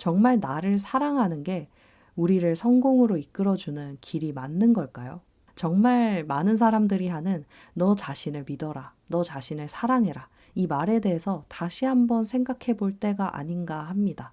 정말 나를 사랑하는 게 우리를 성공으로 이끌어주는 길이 맞는 걸까요? 정말 많은 사람들이 하는 너 자신을 믿어라, 너 자신을 사랑해라. 이 말에 대해서 다시 한번 생각해 볼 때가 아닌가 합니다.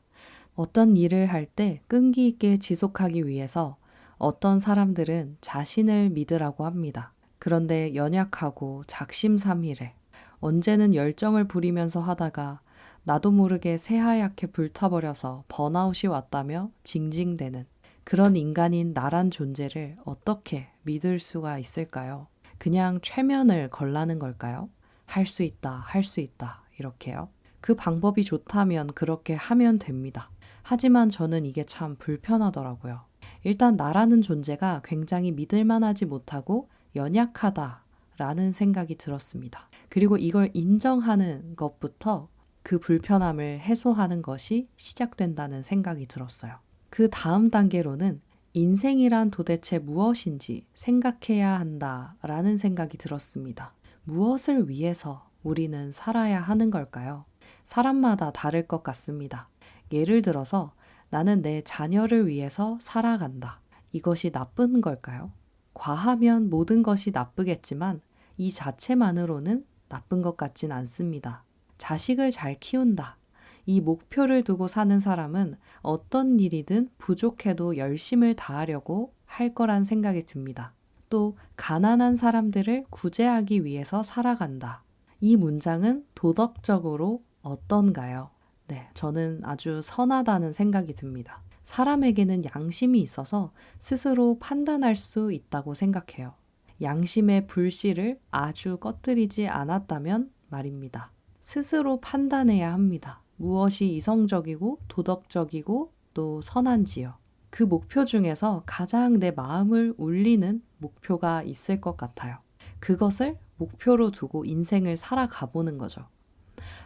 어떤 일을 할 때 끈기 있게 지속하기 위해서 어떤 사람들은 자신을 믿으라고 합니다. 그런데 연약하고 작심삼일해 언제는 열정을 부리면서 하다가 나도 모르게 새하얗게 불타버려서 번아웃이 왔다며 징징대는 그런 인간인 나란 존재를 어떻게 믿을 수가 있을까요? 그냥 최면을 걸라는 걸까요? 할 수 있다, 할 수 있다, 이렇게요. 그 방법이 좋다면 그렇게 하면 됩니다. 하지만 저는 이게 참 불편하더라고요. 일단 나라는 존재가 굉장히 믿을만하지 못하고 연약하다라는 생각이 들었습니다. 그리고 이걸 인정하는 것부터 그 불편함을 해소하는 것이 시작된다는 생각이 들었어요. 그 다음 단계로는 인생이란 도대체 무엇인지 생각해야 한다라는 생각이 들었습니다. 무엇을 위해서 우리는 살아야 하는 걸까요? 사람마다 다를 것 같습니다. 예를 들어서 나는 내 자녀를 위해서 살아간다. 이것이 나쁜 걸까요? 과하면 모든 것이 나쁘겠지만 이 자체만으로는 나쁜 것 같진 않습니다. 자식을 잘 키운다. 이 목표를 두고 사는 사람은 어떤 일이든 부족해도 열심을 다하려고 할 거란 생각이 듭니다. 또 가난한 사람들을 구제하기 위해서 살아간다. 이 문장은 도덕적으로 어떤가요? 네, 저는 아주 선하다는 생각이 듭니다. 사람에게는 양심이 있어서 스스로 판단할 수 있다고 생각해요. 양심의 불씨를 아주 꺼뜨리지 않았다면 말입니다. 스스로 판단해야 합니다. 무엇이 이성적이고 도덕적이고 또 선한지요. 그 목표 중에서 가장 내 마음을 울리는 목표가 있을 것 같아요. 그것을 목표로 두고 인생을 살아가 보는 거죠.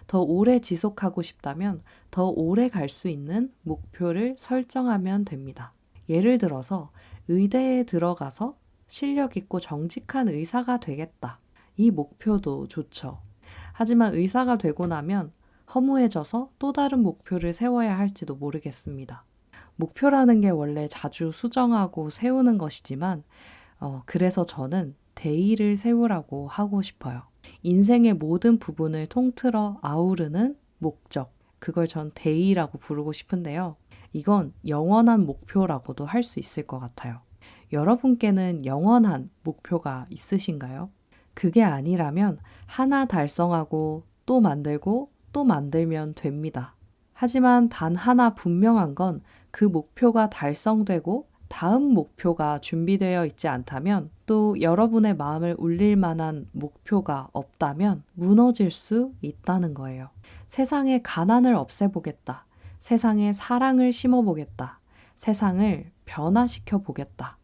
더 오래 지속하고 싶다면 더 오래 갈 수 있는 목표를 설정하면 됩니다. 예를 들어서 의대에 들어가서 실력 있고 정직한 의사가 되겠다. 이 목표도 좋죠. 하지만 의사가 되고 나면 허무해져서 또 다른 목표를 세워야 할지도 모르겠습니다. 목표라는 게 원래 자주 수정하고 세우는 것이지만 그래서 저는 대의를 세우라고 하고 싶어요. 인생의 모든 부분을 통틀어 아우르는 목적. 그걸 전 대의라고 부르고 싶은데요. 이건 영원한 목표라고도 할 수 있을 것 같아요. 여러분께는 영원한 목표가 있으신가요? 그게 아니라면 하나 달성하고 또 만들고 또 만들면 됩니다. 하지만 단 하나 분명한 건 그 목표가 달성되고 다음 목표가 준비되어 있지 않다면 또 여러분의 마음을 울릴 만한 목표가 없다면 무너질 수 있다는 거예요. 세상에 가난을 없애보겠다. 세상에 사랑을 심어보겠다. 세상을 변화시켜 보겠다.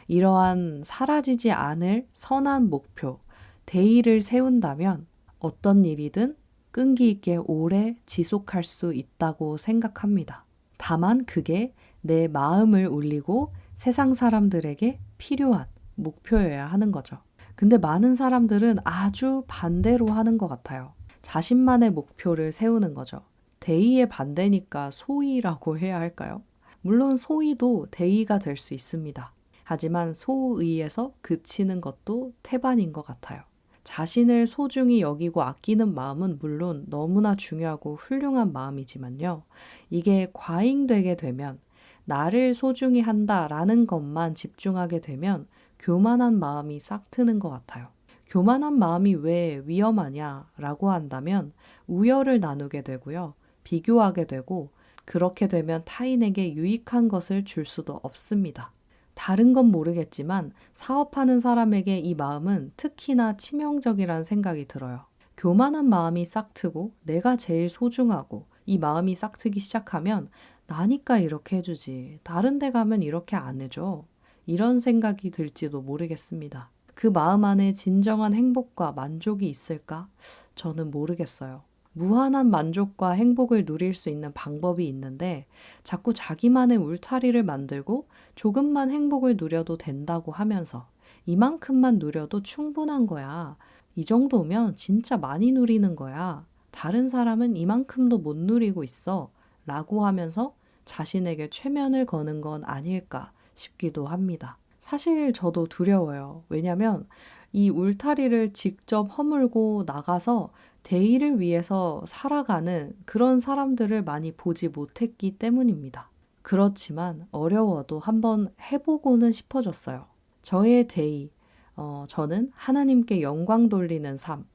이러한 사라지지 않을 선한 목표, 대의를 세운다면 어떤 일이든 끈기 있게 오래 지속할 수 있다고 생각합니다. 다만 그게 내 마음을 울리고 세상 사람들에게 필요한 목표여야 하는 거죠. 근데 많은 사람들은 아주 반대로 하는 것 같아요. 자신만의 목표를 세우는 거죠. 대의의 반대니까 소의라고 해야 할까요? 물론 소의도 대의가 될 수 있습니다. 하지만 소의에서 그치는 것도 태반인 것 같아요. 자신을 소중히 여기고 아끼는 마음은 물론 너무나 중요하고 훌륭한 마음이지만요. 이게 과잉되게 되면 나를 소중히 한다라는 것만 집중하게 되면 교만한 마음이 싹 트는 것 같아요. 교만한 마음이 왜 위험하냐라고 한다면 우열을 나누게 되고요. 비교하게 되고 그렇게 되면 타인에게 유익한 것을 줄 수도 없습니다. 다른 건 모르겠지만 사업하는 사람에게 이 마음은 특히나 치명적이라는 생각이 들어요. 교만한 마음이 싹 트고 내가 제일 소중하고 이 마음이 싹 트기 시작하면 나니까 이렇게 해주지. 다른 데 가면 이렇게 안 해줘. 이런 생각이 들지도 모르겠습니다. 그 마음 안에 진정한 행복과 만족이 있을까? 저는 모르겠어요. 무한한 만족과 행복을 누릴 수 있는 방법이 있는데 자꾸 자기만의 울타리를 만들고 조금만 행복을 누려도 된다고 하면서 이만큼만 누려도 충분한 거야. 이 정도면 진짜 많이 누리는 거야. 다른 사람은 이만큼도 못 누리고 있어. 라고 하면서 자신에게 최면을 거는 건 아닐까 싶기도 합니다. 사실 저도 두려워요. 왜냐면 이 울타리를 직접 허물고 나가서 대의를 위해서 살아가는 그런 사람들을 많이 보지 못했기 때문입니다. 그렇지만 어려워도 한번 해보고는 싶어졌어요. 저의 대의, 저는 하나님께 영광 돌리는 삶,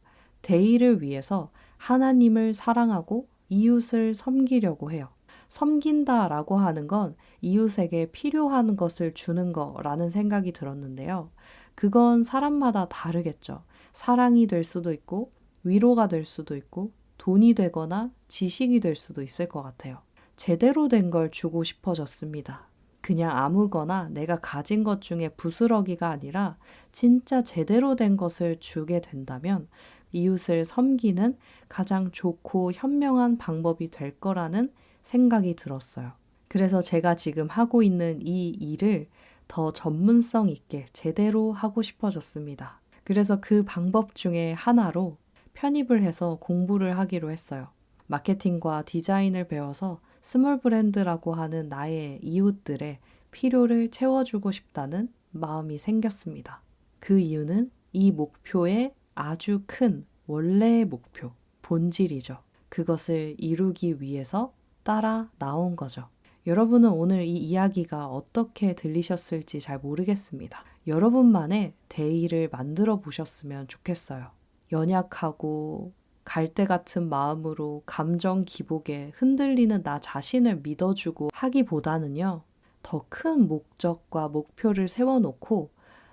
대의를 위해서 하나님을 사랑하고 이웃을 섬기려고 해요. 섬긴다라고 하는 건 이웃에게 필요한 것을 주는 거라는 생각이 들었는데요. 그건 사람마다 다르겠죠. 사랑이 될 수도 있고, 위로가 될 수도 있고, 돈이 되거나 지식이 될 수도 있을 것 같아요. 제대로 된 걸 주고 싶어졌습니다. 그냥 아무거나 내가 가진 것 중에 부스러기가 아니라 진짜 제대로 된 것을 주게 된다면 이웃을 섬기는 가장 좋고 현명한 방법이 될 거라는 생각이 들었어요. 그래서 제가 지금 하고 있는 이 일을 더 전문성 있게 제대로 하고 싶어졌습니다. 그래서 그 방법 중에 하나로 편입을 해서 공부를 하기로 했어요. 마케팅과 디자인을 배워서 스몰 브랜드라고 하는 나의 이웃들의 필요를 채워주고 싶다는 마음이 생겼습니다. 그 이유는 이 목표의 아주 큰 원래의 목표, 본질이죠. 그것을 이루기 위해서 따라 나온 거죠. 여러분은 오늘 이 이야기가 어떻게 들리셨을지 잘 모르겠습니다. 여러분만의 대의를 만들어 보셨으면 좋겠어요. 연약하고 갈대 같은 마음으로 감정 기복에 흔들리는 나 자신을 믿어주고 하기보다는요, 더 큰 목적과 목표를 세워놓고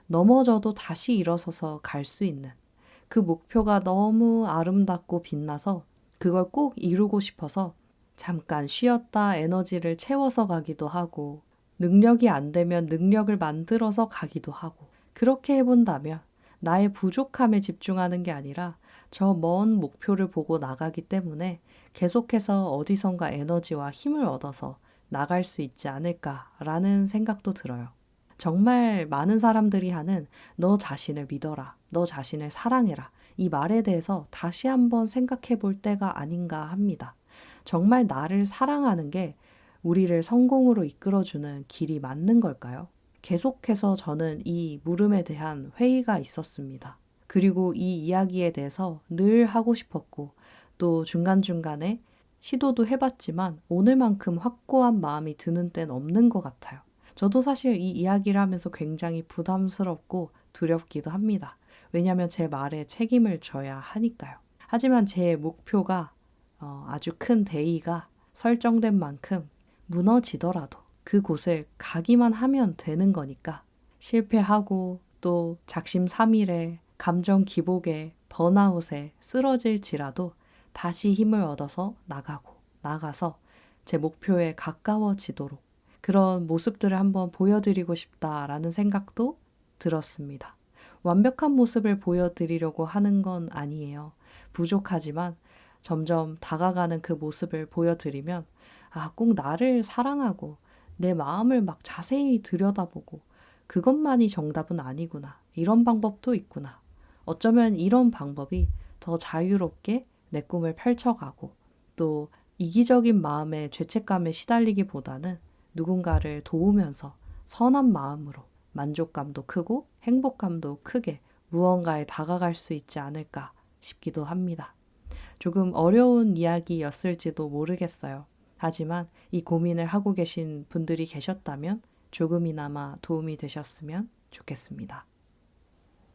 넘어져도 다시 일어서서 갈 수 있는 그 목표가 너무 아름답고 빛나서 그걸 꼭 이루고 싶어서 잠깐 쉬었다 에너지를 채워서 가기도 하고 능력이 안 되면 능력을 만들어서 가기도 하고 그렇게 해본다면 나의 부족함에 집중하는 게 아니라 저 먼 목표를 보고 나가기 때문에 계속해서 어디선가 에너지와 힘을 얻어서 나갈 수 있지 않을까라는 생각도 들어요. 정말 많은 사람들이 하는 너 자신을 믿어라, 너 자신을 사랑해라 이 말에 대해서 다시 한번 생각해 볼 때가 아닌가 합니다. 정말 나를 사랑하는 게 우리를 성공으로 이끌어주는 길이 맞는 걸까요? 계속해서 저는 이 물음에 대한 회의가 있었습니다. 그리고 이 이야기에 대해서 늘 하고 싶었고 또 중간중간에 시도도 해봤지만 오늘만큼 확고한 마음이 드는 때는 없는 것 같아요. 저도 사실 이 이야기를 하면서 굉장히 부담스럽고 두렵기도 합니다. 왜냐하면 제 말에 책임을 져야 하니까요. 하지만 제 목표가 아주 큰 대의가 설정된 만큼 무너지더라도 그곳을 가기만 하면 되는 거니까 실패하고 또 작심삼일에 감정 기복에 번아웃에 쓰러질지라도 다시 힘을 얻어서 나가서 제 목표에 가까워지도록 그런 모습들을 한번 보여드리고 싶다라는 생각도 들었습니다. 완벽한 모습을 보여드리려고 하는 건 아니에요. 부족하지만 점점 다가가는 그 모습을 보여드리면 꼭 나를 사랑하고 내 마음을 막 자세히 들여다보고 그것만이 정답은 아니구나. 이런 방법도 있구나. 어쩌면 이런 방법이 더 자유롭게 내 꿈을 펼쳐가고 또 이기적인 마음에 죄책감에 시달리기보다는 누군가를 도우면서 선한 마음으로 만족감도 크고 행복감도 크게 무언가에 다가갈 수 있지 않을까 싶기도 합니다. 조금 어려운 이야기였을지도 모르겠어요. 하지만 이 고민을 하고 계신 분들이 계셨다면 조금이나마 도움이 되셨으면 좋겠습니다.